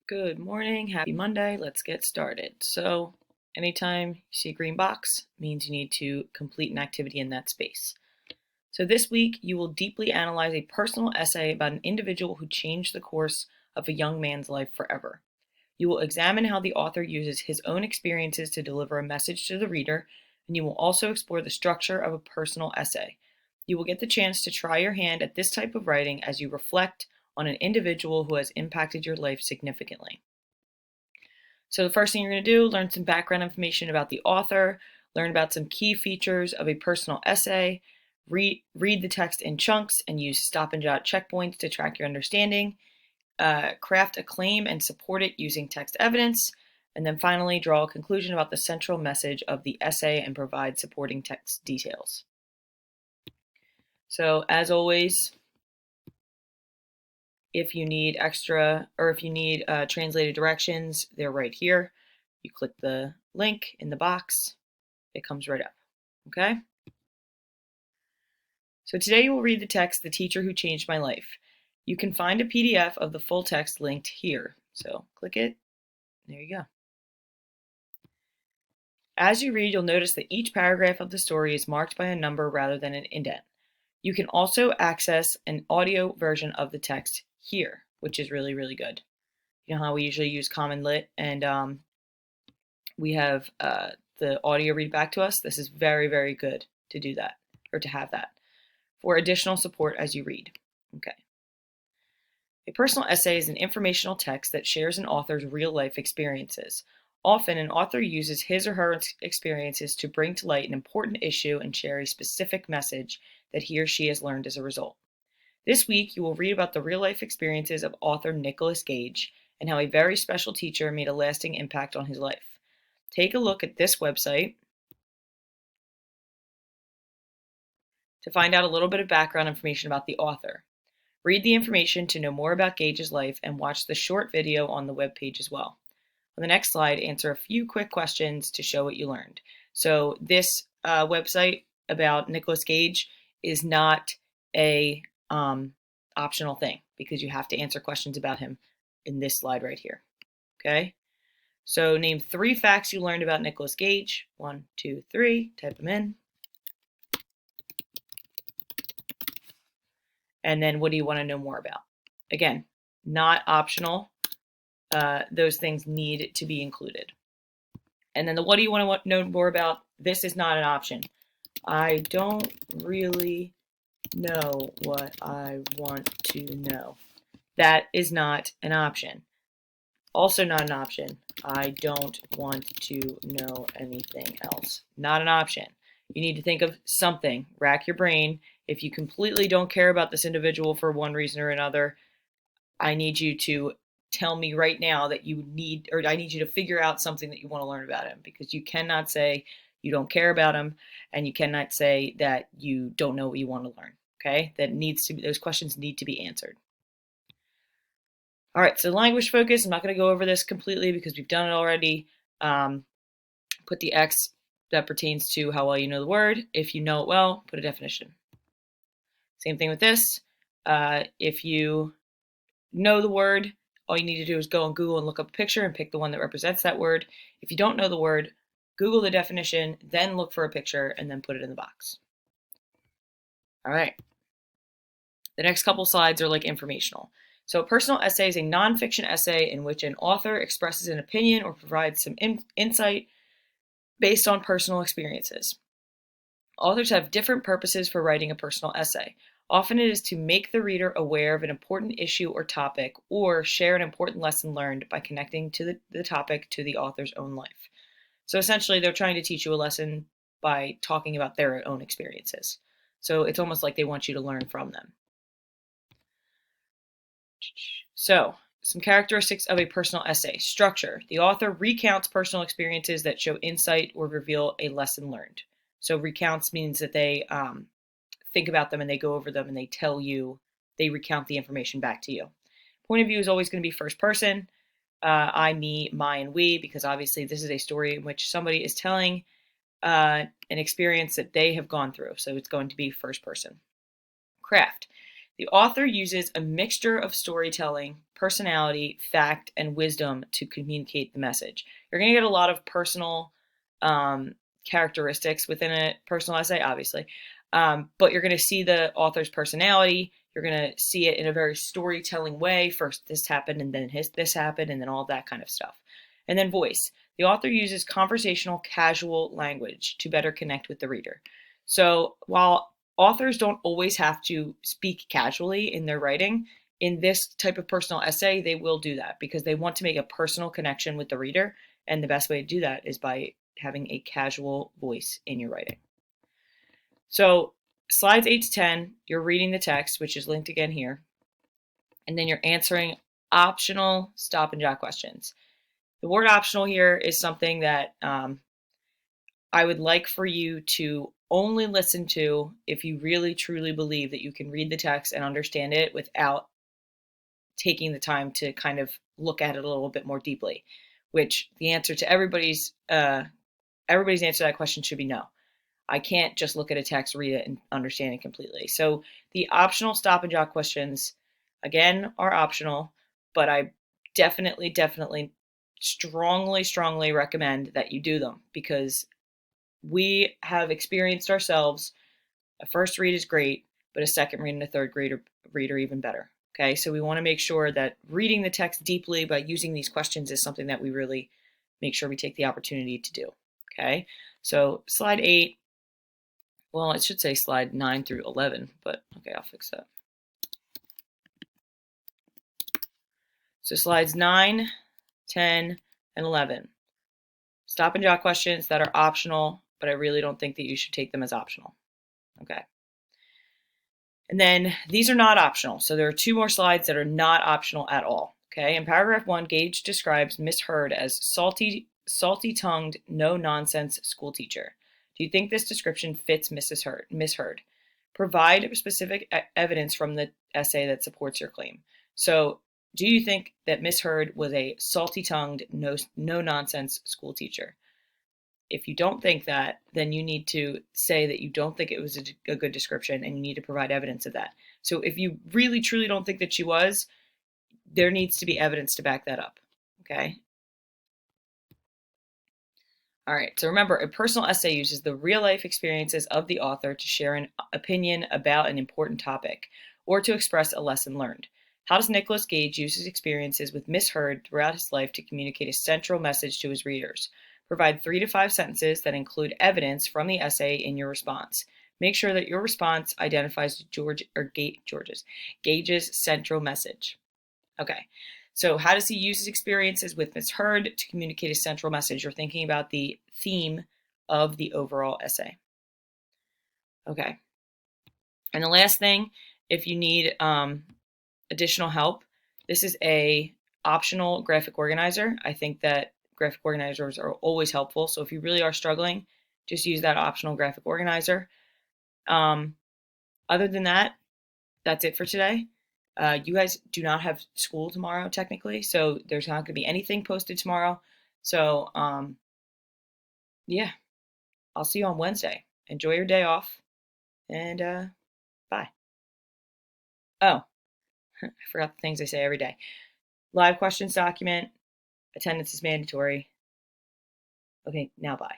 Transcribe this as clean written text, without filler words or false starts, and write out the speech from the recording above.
Good morning, happy Monday. Let's get started. So, anytime you see a green box means you need to complete an activity in that space. So, this week you will deeply analyze a personal essay about an individual who changed the course of a young man's life forever. You will examine how the author uses his own experiences to deliver a message to the reader, and you will also explore the structure of a personal essay. You will get the chance to try your hand at this type of writing as you reflect on an individual who has impacted your life significantly. So the first thing you're going to do, learn some background information about the author, learn about some key features of a personal essay, read the text in chunks, and use stop and jot checkpoints to track your understanding, craft a claim and support it using text evidence, and then finally draw a conclusion about the central message of the essay and provide supporting text details. So as always, if you need translated directions, they're right here. You click the link in the box, it comes right up. Okay? So today you will read the text, The Teacher Who Changed My Life. You can find a PDF of the full text linked here. So click it. There you go. As you read, you'll notice that each paragraph of the story is marked by a number rather than an indent. You can also access an audio version of the text here, which is really, really good. You know how we usually use Common Lit and we have the audio read back to us? This is very, very good to do that, or to have that, for additional support as you read. Okay. A personal essay is an informational text that shares an author's real-life experiences. Often, an author uses his or her experiences to bring to light an important issue and share a specific message that he or she has learned as a result. This week, you will read about the real-life experiences of author Nicholas Gage and how a very special teacher made a lasting impact on his life. Take a look at this website to find out a little bit of background information about the author. Read the information to know more about Gage's life and watch the short video on the webpage as well. On the next slide, answer a few quick questions to show what you learned. So this website about Nicholas Gage is not a optional thing because you have to answer questions about him in this slide right here. Okay? So name 3 facts you learned about Nicholas Gage. 1, 2, 3. Type them in. And then what do you want to know more about? Again, not optional. Those things need to be included. And then the what do you want to know more about? This is not an option. I don't really know what I want to know. That is not an option. Also not an option. I don't want to know anything else. Not an option. You need to think of something. Rack your brain. If you completely don't care about this individual for one reason or another, I need you to tell me right now that you need, or I need you to figure out something that you want to learn about him, because you cannot say you don't care about him and you cannot say that you don't know what you want to learn. Okay? Those questions need to be answered. All right, so language focus, I'm not going to go over this completely because we've done it already. Put the X that pertains to how well you know the word. If you know it well, put a definition. Same thing with this. If you know the word, all you need to do is go on Google and look up a picture and pick the one that represents that word. If you don't know the word, Google the definition, then look for a picture, and then put it in the box. All right. The next couple slides are like informational. So a personal essay is a nonfiction essay in which an author expresses an opinion or provides some insight based on personal experiences. Authors have different purposes for writing a personal essay. Often it is to make the reader aware of an important issue or topic, or share an important lesson learned by connecting to the topic to the author's own life. So essentially, they're trying to teach you a lesson by talking about their own experiences. So it's almost like they want you to learn from them. So, some characteristics of a personal essay. Structure. The author recounts personal experiences that show insight or reveal a lesson learned. So recounts means that they think about them and they go over them and they recount the information back to you. Point of view is always going to be first person. I, me, my, and we, because obviously this is a story in which somebody is telling an experience that they have gone through. So it's going to be first person. Craft. The author uses a mixture of storytelling personality, fact, and wisdom to communicate the message. You're going to get a lot of personal characteristics within a personal essay, obviously, but you're going to see the author's personality. You're going to see it in a very storytelling way. First this happened, and then this happened, and then all that kind of stuff. And then voice. The author uses conversational, casual language to better connect with the reader. So while authors don't always have to speak casually in their writing, in this type of personal essay, they will do that because they want to make a personal connection with the reader. And the best way to do that is by having a casual voice in your writing. So slides 8 to 10, you're reading the text, which is linked again here, and then you're answering optional stop and jot questions. The word optional here is something that I would like for you to only listen to if you really truly believe that you can read the text and understand it without taking the time to kind of look at it a little bit more deeply, which the answer to everybody's answer to that question should be no. I can't just look at a text, read it, and understand it completely. So the optional stop and jot questions, again, are optional, but I definitely, strongly recommend that you do them because we have experienced ourselves. A first read is great, but a second read and a third read are even better. Okay, so we want to make sure that reading the text deeply by using these questions is something that we really make sure we take the opportunity to do. Okay, so slide 8. Well, it should say slide 9 through 11, but okay, I'll fix that. So slides 9, 10, and 11. Stop and jot questions that are optional, but I really don't think that you should take them as optional. Okay. And then these are not optional. So there are 2 more slides that are not optional at all. Okay. In paragraph 1, Gage describes Miss Heard as salty-tongued, no-nonsense school teacher. Do you think this description fits Miss Heard? Provide specific evidence from the essay that supports your claim. So do you think that Miss Heard was a salty-tongued, no-nonsense school teacher? If you don't think that, then you need to say that you don't think it was a good description and you need to provide evidence of that. So if you really, truly don't think that she was, there needs to be evidence to back that up, okay? All right, so remember, a personal essay uses the real-life experiences of the author to share an opinion about an important topic or to express a lesson learned. How does Nicholas Gage use his experiences with Miss Heard throughout his life to communicate a central message to his readers? Provide 3 to 5 sentences that include evidence from the essay in your response. Make sure that your response identifies Gage's central message. Okay, so how does he use his experiences with Miss Heard to communicate a central message? You're thinking about the theme of the overall essay. Okay, and the last thing, if you need additional help, this is a optional graphic organizer. I think that graphic organizers are always helpful. So if you really are struggling, just use that optional graphic organizer. Other than that, that's it for today. You guys do not have school tomorrow, technically, so there's not going to be anything posted tomorrow. So, yeah, I'll see you on Wednesday. Enjoy your day off, and bye. Oh, I forgot the things I say every day. Live questions document. Attendance is mandatory. Okay, now bye.